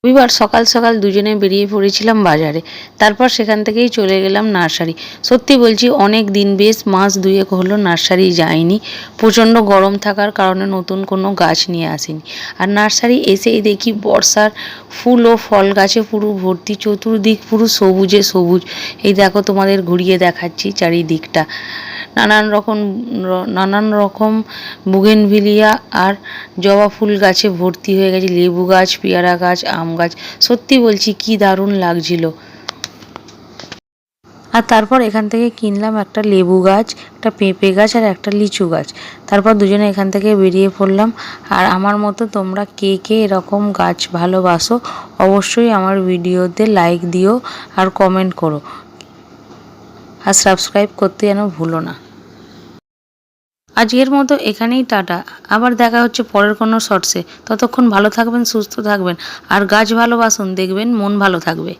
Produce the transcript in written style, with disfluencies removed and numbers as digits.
রবিবার সকাল সকাল দুজনে বেরিয়ে পড়েছিলাম বাজারে। তারপর সেখান থেকেই চলে গেলাম নার্সারি। সত্যি বলছি অনেক দিন বেশ মাস দুয়েক হলো নার্সারি যাইনি, প্রচণ্ড গরম থাকার কারণে নতুন কোনো গাছ নিয়ে আসিনি। আর নার্সারি এসেই দেখি বর্ষার ফুল ও ফল গাছে পুরো ভর্তি, চতুর্দিক পুরো সবুজে সবুজ। এই দেখো তোমাদের ঘুরিয়ে দেখাচ্ছি চারিদিকটা। নানান রকম বুগেনভিলিয়া আর জবা ফুল গাছে ভর্তি হয়ে গেছে, লেবু গাছ, পেয়ারা গাছ, আম গাছ। সত্যি বলছি কি দারুণ লাগছিল। আর তারপর এখান থেকে কিনলাম একটা লেবু গাছ, একটা পেঁপে গাছ আর একটা লিচু গাছ। তারপর দুজনে এখান থেকে বেরিয়ে পড়লাম। আর আমার মতো তোমরা কে কে এরকম গাছ ভালোবাসো অবশ্যই আমার ভিডিওতে লাইক দিও আর কমেন্ট করো, আর সাবস্ক্রাইব করতে যেন ভুলো না। আজকের মতো এখানেই টাটা। আবার দেখা হচ্ছে পরের কোনো শর্টসে। ততক্ষণ ভালো থাকবেন, সুস্থ থাকবেন আর গাছ ভালোবাসুন, দেখবেন মন ভালো থাকবে।